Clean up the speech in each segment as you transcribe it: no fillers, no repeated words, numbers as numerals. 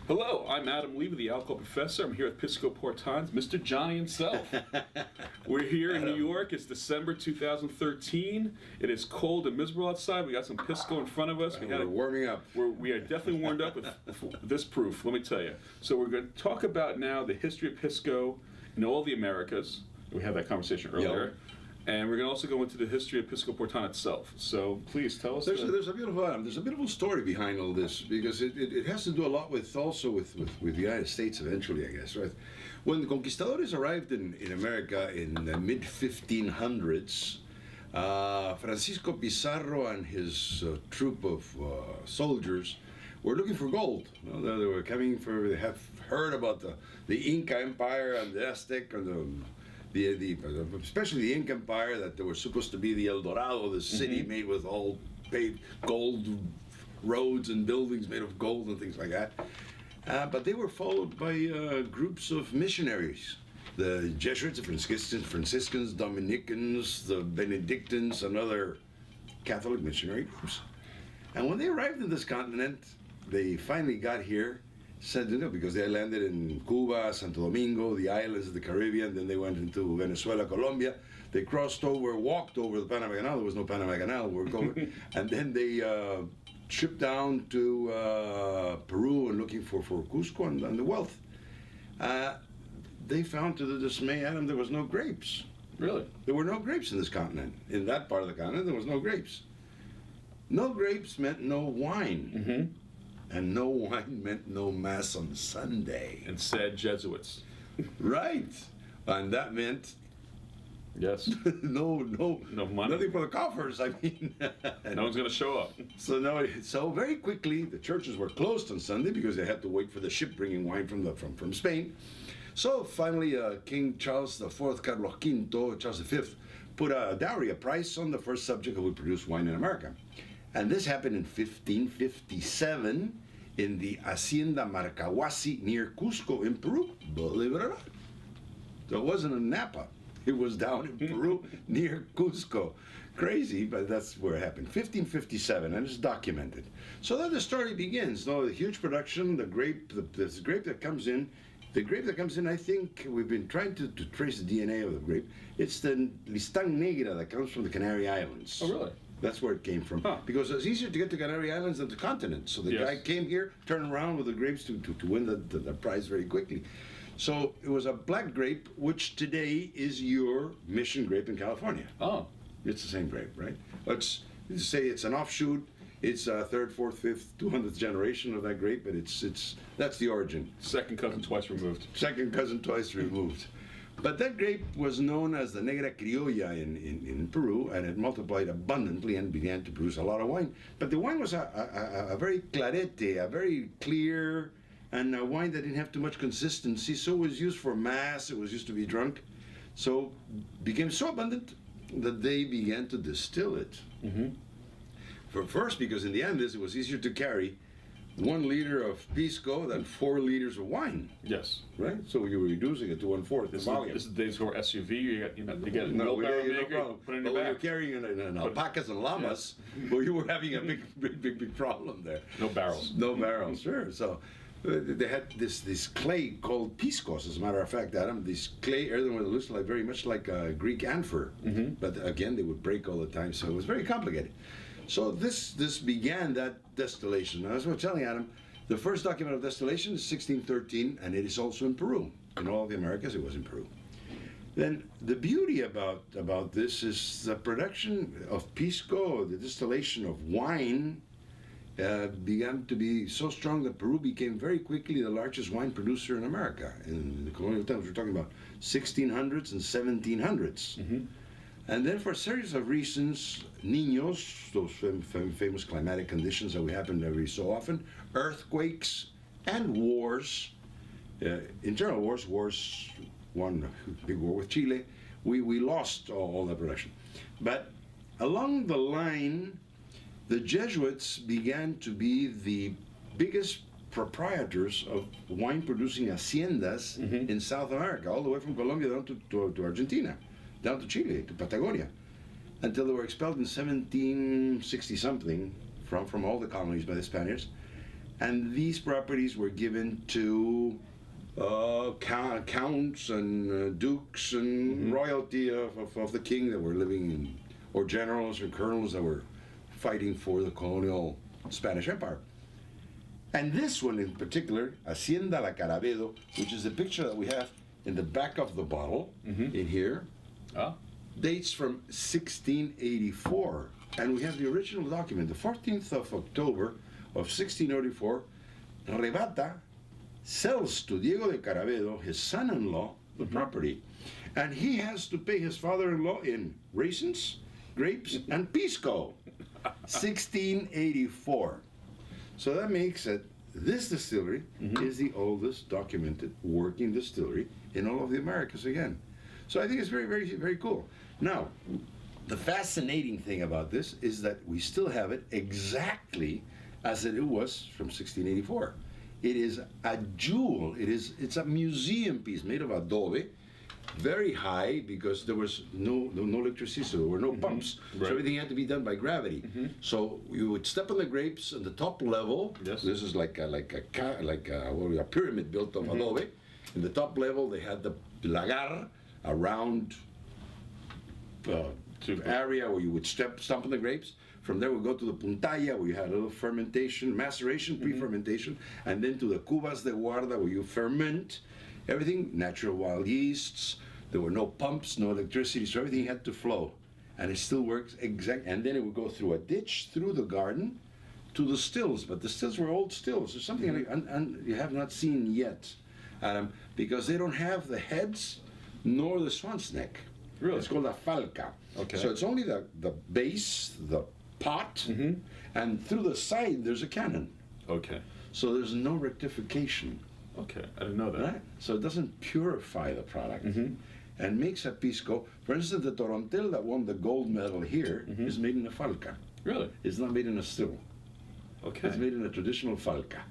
Hello, I'm Adam Levy, the alcohol professor. I'm here at Pisco Porton, Mr. Johnny himself. We're here in New York. It's December 2013. It is cold and miserable outside. We got some Pisco in front of us. We're warming up. We are definitely warmed up with this proof, let me tell you. So we're going to talk about now the history of Pisco in all the Americas. We had that conversation earlier. Yep. And we're going to also go into the history of Pisco Porton itself. So please tell us. There's a beautiful story behind all this, because it has to do a lot with the United States eventually, I guess, right? When the conquistadores arrived in America in the mid 1500s, Fracisco Pizzaro and his troop of soldiers were looking for gold. You know, they were coming for. They have heard about the Inca Empire and the Aztec and especially the Inca Empire, that they were supposed to be the El Dorado, the city made with all paved gold roads and buildings made of gold and things like that. But they were followed by groups of missionaries. The Jesuits, the Franciscans, Dominicans, the Benedictines, and other Catholic missionary groups. And when they arrived in this continent, they finally got here, said, you know, because they landed in Cuba, Santo Domingo, the islands of the Caribbean, then they went into Venezuela, Colombia. They crossed over, walked over the Panama Canal. There was no Panama Canal, worked over. And then they shipped down to Peru and looking for Cusco and the wealth. They found, to the dismay, Adam, there was no grapes. Really? There were no grapes in this continent. In that part of the continent, there was no grapes. No grapes meant no wine. Mm-hmm. And no wine meant no mass on Sunday. And said Jesuits. Right. And that meant Yes. no money. Nothing for the coffers. I mean, No one's going to show up. So very quickly the churches were closed on Sunday because they had to wait for the ship bringing wine from Spain. So finally, King Charles IV, Carlos V, Charles V, put a dowry, a price on the first subject who would produce wine in America. And this happened in 1557 in the Hacienda Marcahuasi near Cusco in Peru, believe it or not. So it wasn't in Napa. It was down in Peru near Cusco. Crazy, but that's where it happened. 1557, and it's documented. So then the story begins. No, the huge production, the grape that comes in. The grape that comes in, I think we've been trying to trace the DNA of the grape. It's the Listang Negra that comes from the Canary Islands. Oh, really? That's where it came from. Huh. Because it's easier to get to Canary Islands than the continent. So the guy came here, turned around with the grapes to win the prize very quickly. So it was a black grape, which today is your Mission grape in California. Oh. It's the same grape, right? Let's say it's an offshoot. It's a third, fourth, fifth, 200th generation of that grape, but that's the origin. Second cousin twice removed. Second cousin twice removed. But that grape was known as the Negra Criolla in Peru, and it multiplied abundantly and began to produce a lot of wine. But the wine was a very clarete, a very clear, and a wine that didn't have too much consistency, so it was used for mass, it was used to be drunk. So became so abundant that they began to distill it. Mm-hmm. First, because in the Andes it was easier to carry 1 liter of pisco than 4 liters of wine. Yes. Right? So you were reducing it to 1/4 the volume. This is the days for SUV. You get a No wheelbarrow maker, problem. put it in But your when back. you're carrying an alpacas and llamas, well, you were having a big problem there. No barrels. No barrels, sure. So they had this clay called piscos, as a matter of fact, Adam. This clay earthenware that looks very much like a Greek amphor. Mm-hmm. But again, they would break all the time, so it was very complicated. So this began that distillation. As I was telling Adam, the first document of distillation is 1613, and it is also in Peru. In all the Americas, it was in Peru. Then the beauty about this is the production of pisco, the distillation of wine, began to be so strong that Peru became very quickly the largest wine producer in America. In the colonial times, we're talking about 1600s and 1700s. Mm-hmm. And then for a series of reasons, Niños, those famous climatic conditions that we happen every so often, earthquakes and wars, internal wars, one big war with Chile, we lost all that production. But along the line, the Jesuits began to be the biggest proprietors of wine-producing haciendas in South America, all the way from Colombia down to Argentina, down to Chile, to Patagonia, until they were expelled in 1760-something from all the colonies by the Spaniards. And these properties were given to counts and dukes and royalty of the king that were living in, or generals or colonels that were fighting for the colonial Spanish Empire. And this one in particular, Hacienda La Caravedo, which is the picture that we have in the back of the bottle in here, dates from 1684. And we have the original document, the 14th of October of 1684, Rebata sells to Diego de Caravedo, his son-in-law, the property. And he has to pay his father-in-law in raisins, grapes, and pisco. 1684. So that makes it, this distillery is the oldest documented working distillery in all of the Americas again. So I think it's very, very, very cool. Now, the fascinating thing about this is that we still have it exactly as it was from 1684. It is a jewel. It's a museum piece made of adobe, very high because there was no electricity, so there were no pumps. Right. So everything had to be done by gravity. So you would step on the grapes at the top level. Yes. This is like a pyramid built of adobe. In the top level, they had the lagar, a round area where you would stomp on the grapes. From there, we go to the puntalla, where you had a little fermentation, maceration, pre-fermentation, and then to the cubas de guarda, where you ferment. Everything, natural wild yeasts. There were no pumps, no electricity, so everything had to flow. And it still works exactly. And then it would go through a ditch, through the garden, to the stills. But the stills were old stills. There's something you have not seen yet, Adam, because they don't have the heads nor the swan's neck. Really? It's called a falca. Okay. So it's only the base, the pot, and through the side there's a cannon. Okay. So there's no rectification. Okay, I didn't know that. Right? So it doesn't purify the product and makes a pisco. For instance, the Torontel that won the gold medal here is made in a falca. Really? It's not made in a still. Okay. It's made in a traditional falca.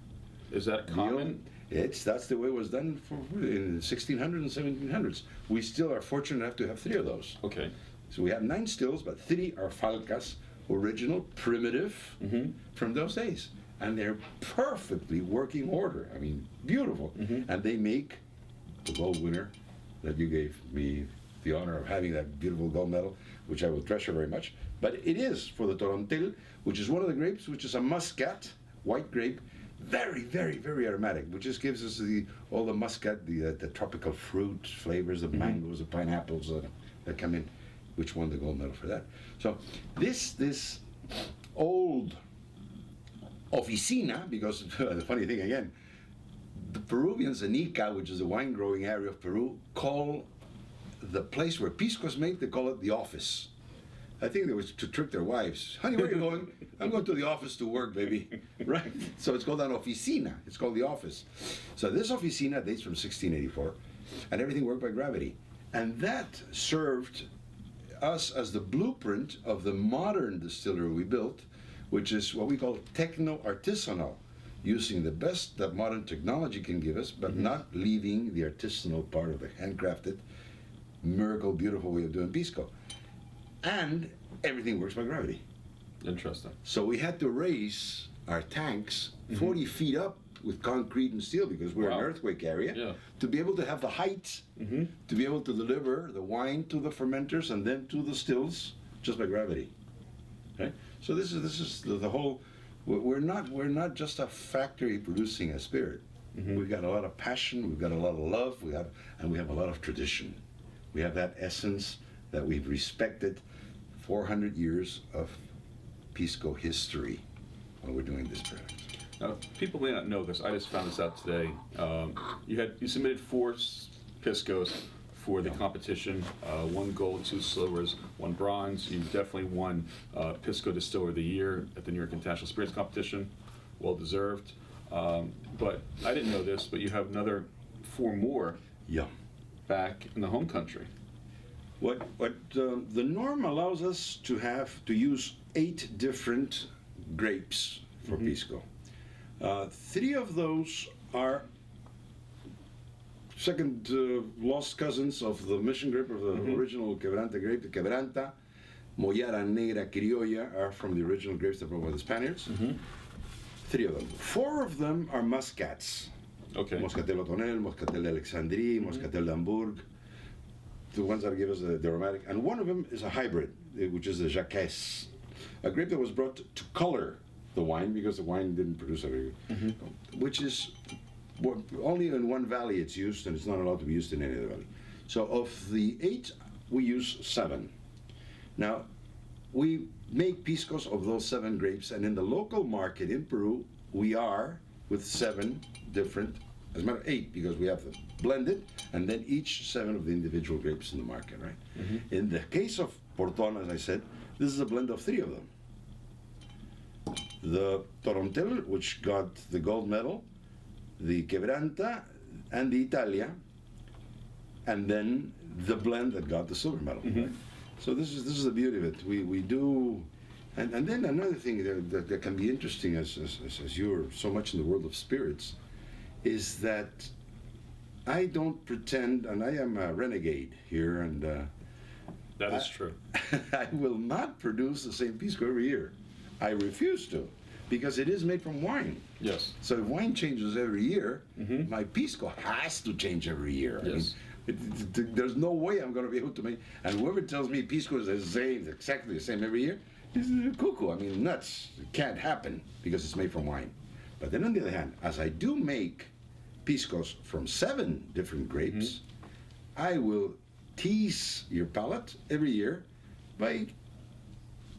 Is that common? That's the way it was done in the 1600s and 1700s. We still are fortunate enough to have 3 of those. Okay. So we have 9 stills, but 3 are falcas, original, primitive, from those days. And they're perfectly working order. I mean, beautiful. And they make the gold winner that you gave me the honor of having that beautiful gold medal, which I will treasure very much. But it is for the Torontel, which is one of the grapes, which is a muscat, white grape, very, very, very aromatic, which just gives us all the muscat, the tropical fruit flavors, the mangoes, the pineapples that come in, which won the gold medal for that. So this old oficina, because the funny thing again, the Peruvians in Ica, which is the wine growing area of Peru, call the place where pisco is made, they call it the office. I think they was to trick their wives. Honey, where are you going? I'm going to the office to work, baby. Right? So it's called an oficina. It's called the office. So this oficina dates from 1684, and everything worked by gravity. And that served us as the blueprint of the modern distillery we built, which is what we call techno-artisanal, using the best that modern technology can give us, but not leaving the artisanal part of the handcrafted, miracle, beautiful way of doing pisco. And everything works by gravity. Interesting. So we had to raise our tanks 40 feet up with concrete and steel because we're an earthquake area, to be able to have the height, to be able to deliver the wine to the fermenters and then to the stills just by gravity. Okay? So this is the whole. We're not just a factory producing a spirit. We've got a lot of passion. We've got a lot of love. We have a lot of tradition. We have that essence that we've respected 400 years of pisco history when we're doing this product. Now, people may not know this. I just found this out today. You submitted 4 piscos for the competition. 1 gold, 2 silvers, 1 bronze. You definitely won Pisco Distiller of the Year at the New York International Spirits Competition. Well deserved. But I didn't know this, but you have another 4 more back in the home country. What the norm allows us to use 8 different grapes for pisco. 3 of those are second lost cousins of the mission grape of the original Quebranta grape. The Quebranta, Mollada Negra, Criolla are from the original grapes that brought by the Spaniards. 3 of them. 4 of them are muscats. Okay. Moscatel O'Tonnel, Moscatel Alexandrie, Moscatel d'Hambourg, the ones that give us the aromatic. And one of them is a hybrid, which is the Jacques, a grape that was brought to color the wine because the wine didn't produce every, which is only in one valley it's used, and it's not allowed to be used in any other valley. So of the 8, we use 7. Now, we make piscos of those 7 grapes, and in the local market in Peru, we are with 7 different, as a matter of 8, because we have them blended, and then each 7 of the individual grapes in the market, right? In the case of Porton, as I said, this is a blend of 3 of them. The Torontel, which got the gold medal, the Quebranta, and the Italia, and then the blend that got the silver medal. Right? So this is the beauty of it. We do, and then another thing that can be interesting as you're so much in the world of spirits, is that I don't pretend, and I am a renegade here, and That is true. I will not produce the same pisco every year. I refuse to, because it is made from wine. Yes. So if wine changes every year, my pisco has to change every year. Yes. I mean, there's no way I'm going to be able to make. And whoever tells me pisco is the same, exactly the same every year, is cuckoo. I mean, nuts. It can't happen because it's made from wine. But then on the other hand, as I do make piscos from 7 different grapes, I will tease your palate every year by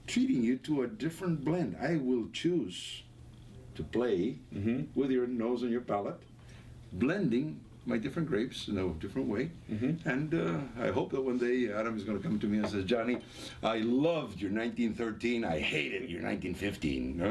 treating you to a different blend. I will choose to play with your nose and your palate, blending my different grapes in a different way. And I hope that one day Adam is going to come to me and says, Johnny, I loved your 1913, I hated your 1915.